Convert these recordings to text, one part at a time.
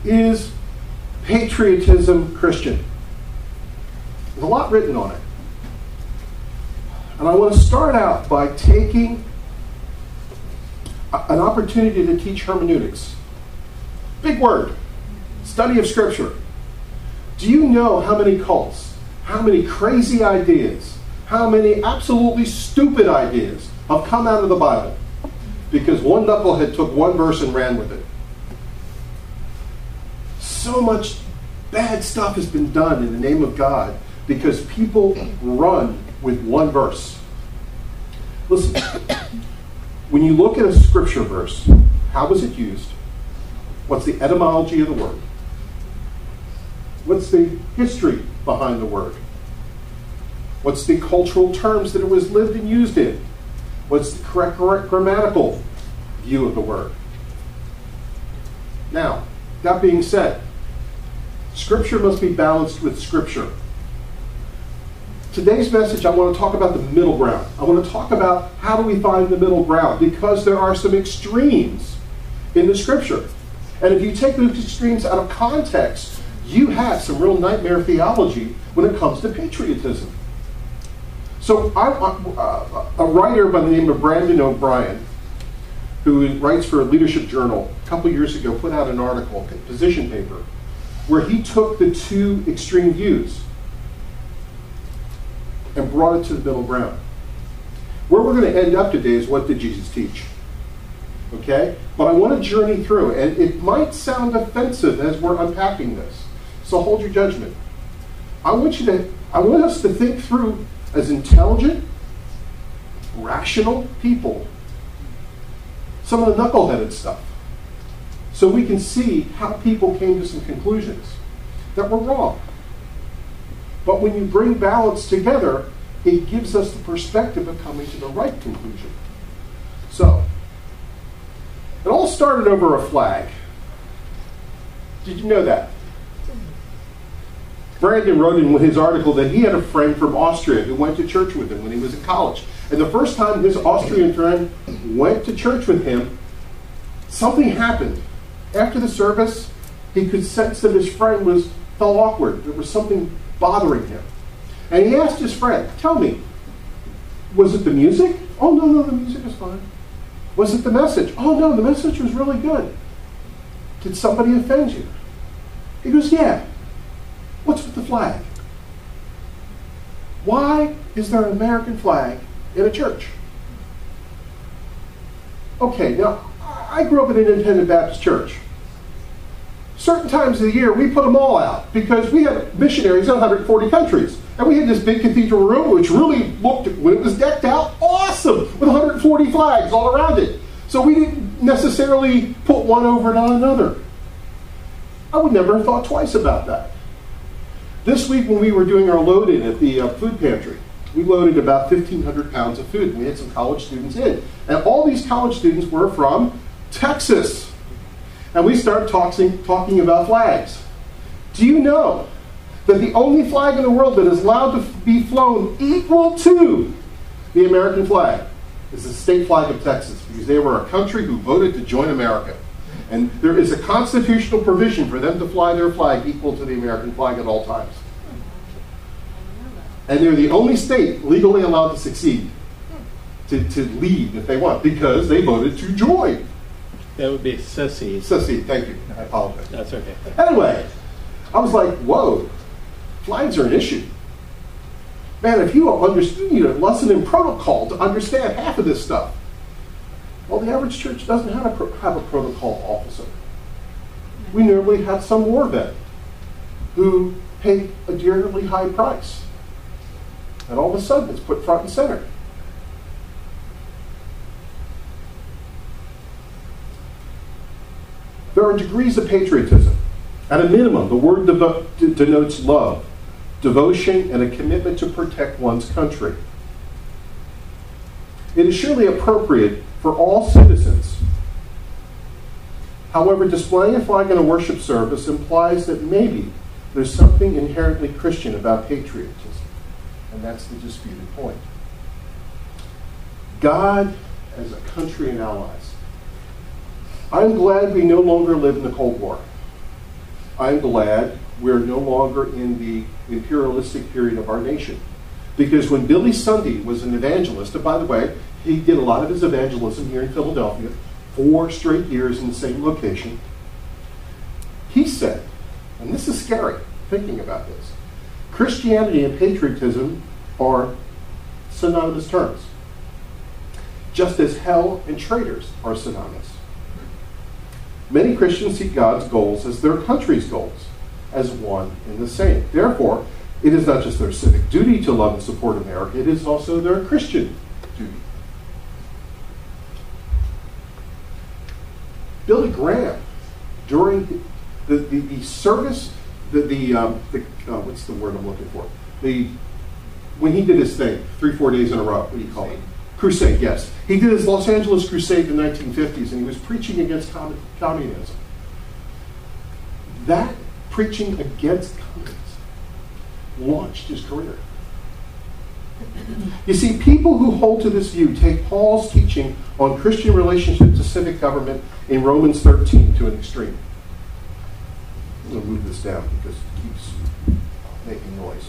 is patriotism Christian? There's a lot written on it. And I want to start out by taking an opportunity to teach hermeneutics. Big word. Study of Scripture. Do you know how many cults, how many crazy ideas, how many absolutely stupid ideas have come out of the Bible because one knucklehead took one verse and ran with it? So much bad stuff has been done in the name of God because people run with one verse. Listen, when you look at a scripture verse, how was it used? What's the etymology of the word? What's the history behind the word? What's the cultural terms that it was lived and used in? What's the correct grammatical view of the word? Now, that being said, Scripture must be balanced with Scripture. Today's message, I want to talk about the middle ground. I want to talk about how do we find the middle ground, because there are some extremes in the Scripture. And if you take those extremes out of context, you have some real nightmare theology when it comes to patriotism. So a writer by the name of Brandon O'Brien, who writes for a leadership journal, a couple years ago put out an article, a position paper, where he took the two extreme views and brought it to the middle ground. Where we're going to end up today is, what did Jesus teach? Okay? But I want to journey through, and it might sound offensive as we're unpacking this. So hold your judgment. I want us to think through as intelligent, rational people some of the knuckleheaded stuff, so we can see how people came to some conclusions that were wrong. But when you bring balance together, it gives us the perspective of coming to the right conclusion. So, it all started over a flag. Did you know that? Brandon wrote in his article that he had a friend from Austria who went to church with him when he was in college. And the first time his Austrian friend went to church with him, something happened. After the service, he could sense that his friend felt awkward. There was something bothering him. And he asked his friend, tell me, was it the music? Oh, no, the music is fine. Was it the message? Oh, no, the message was really good. Did somebody offend you? He goes, yeah. What's with the flag? Why is there an American flag in a church? Okay, now, I grew up in an independent Baptist church. Certain times of the year, we put them all out because we had missionaries in 140 countries. And we had this big cathedral room, which really looked, when it was decked out, awesome, with 140 flags all around it. So we didn't necessarily put one over and on another. I would never have thought twice about that. This week when we were doing our load-in at the food pantry, we loaded about 1,500 pounds of food. And we had some college students in. And all these college students were from Texas. And we started talking about flags. Do you know that the only flag in the world that is allowed to be flown equal to the American flag is the state flag of Texas, because they were a country who voted to join America. And there is a constitutional provision for them to fly their flag equal to the American flag at all times. And they're the only state legally allowed to succeed, to lead if they want, because they voted to join. That would be secede. Secede, thank you. I apologize. That's okay. Anyway, I was like, whoa, flags are an issue. Man, if you need a lesson in protocol to understand half of this stuff. Well, the average church doesn't have a protocol officer. We normally have some war vet who paid a dearly high price. And all of a sudden, it's put front and center. There are degrees of patriotism. At a minimum, the word denotes love, devotion, and a commitment to protect one's country. It is surely appropriate for all citizens. However, displaying a flag in a worship service implies that maybe there's something inherently Christian about patriotism. And that's the disputed point. God as a country and allies. I'm glad we no longer live in the Cold War. I'm glad we're no longer in the imperialistic period of our nation. Because when Billy Sunday was an evangelist, and by the way, he did a lot of his evangelism here in Philadelphia, 4 straight years in the same location, he said, and this is scary, thinking about this, Christianity and patriotism are synonymous terms, just as hell and traitors are synonymous. Many Christians see God's goals as their country's goals, as one and the same. Therefore, it is not just their civic duty to love and support America, it is also their Christian duty. Billy Graham, during the service, what's the word I'm looking for? When he did his thing, 3-4 days in a row, what do you call it? Crusade, yes. He did his Los Angeles crusade in the 1950s, and he was preaching against communism. That preaching against communism launched his career. You see, people who hold to this view take Paul's teaching on Christian relationship to civic government in Romans 13 to an extreme. I'm going to move this down because it keeps making noise.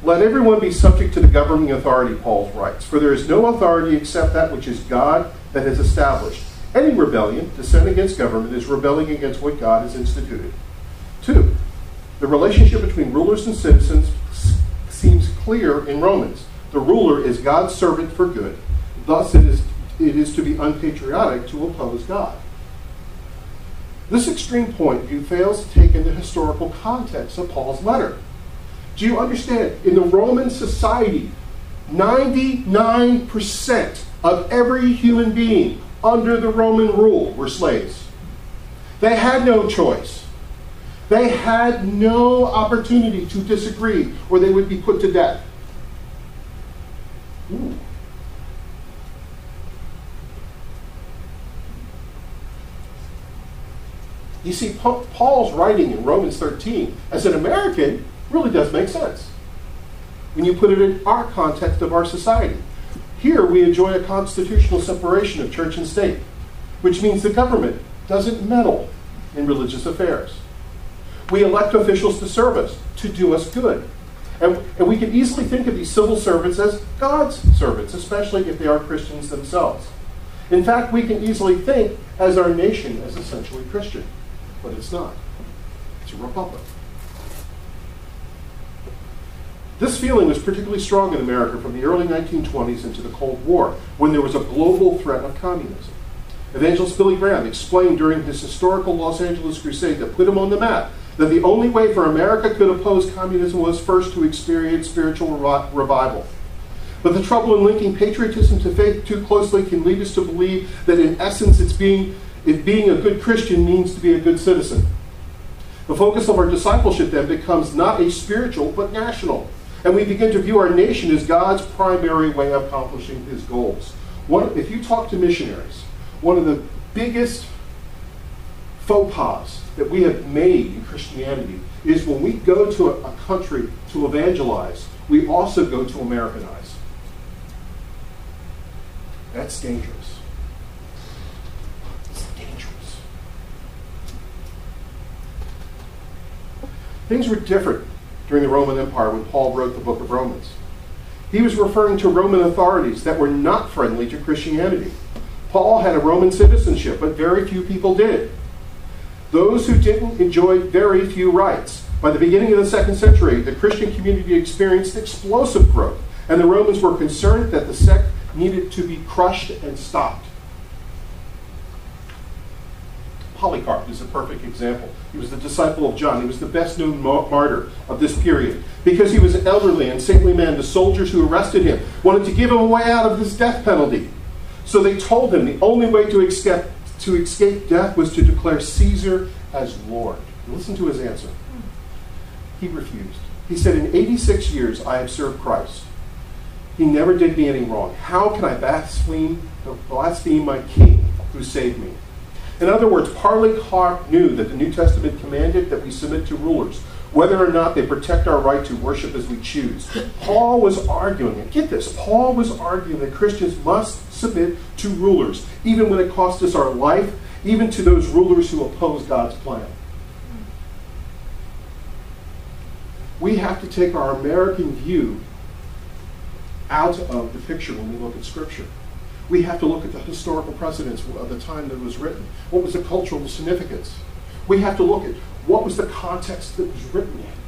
Let everyone be subject to the governing authority, Paul writes, for there is no authority except that which is God that has established. Any rebellion to sin against government is rebelling against what God has instituted. 2, the relationship between rulers and citizens seems clear in Romans. The ruler is God's servant for good. Thus it is to be unpatriotic to oppose God. This extreme point of view fails to take in the historical context of Paul's letter. Do you understand? In the Roman society, 99% of every human being under the Roman rule were slaves. They had no choice. They had no opportunity to disagree or they would be put to death. Ooh. You see, Paul's writing in Romans 13 as an American really does make sense when you put it in our context of our society. Here we enjoy a constitutional separation of church and state, which means the government doesn't meddle in religious affairs. We elect officials to serve us, to do us good. And we can easily think of these civil servants as God's servants, especially if they are Christians themselves. In fact, we can easily think as our nation as essentially Christian, but it's not. It's a republic. This feeling was particularly strong in America from the early 1920s into the Cold War, when there was a global threat of communism. Evangelist Billy Graham explained during his historical Los Angeles crusade that put him on the map that the only way for America could oppose communism was first to experience spiritual revival. But the trouble in linking patriotism to faith too closely can lead us to believe that in essence being a good Christian means to be a good citizen. The focus of our discipleship then becomes not a spiritual but national. And we begin to view our nation as God's primary way of accomplishing his goals. If you talk to missionaries, one of the biggest faux pas that we have made in Christianity is when we go to a country to evangelize, we also go to Americanize. That's dangerous. It's dangerous. Things were different during the Roman Empire when Paul wrote the book of Romans. He was referring to Roman authorities that were not friendly to Christianity. Paul had a Roman citizenship, but very few people did. Those who didn't enjoyed very few rights. By the beginning of the 2nd century, the Christian community experienced explosive growth, and the Romans were concerned that the sect needed to be crushed and stopped. Polycarp is a perfect example. He was the disciple of John. He was the best-known martyr of this period. Because he was an elderly and saintly man, the soldiers who arrested him wanted to give him a way out of this death penalty. So they told him the only way to escape death was to declare Caesar as Lord. Listen to his answer. He refused. He said, in 86 years I have served Christ. He never did me any wrong. How can I blaspheme my King who saved me? In other words, Polycarp knew that the New Testament commanded that we submit to rulers, whether or not they protect our right to worship as we choose. Paul was arguing, and get this, Paul was arguing that Christians must submit to rulers, even when it costs us our life, even to those rulers who oppose God's plan. We have to take our American view out of the picture when we look at Scripture. We have to look at the historical precedents of the time that it was written. What was the cultural significance? We have to look at what was the context that it was written in.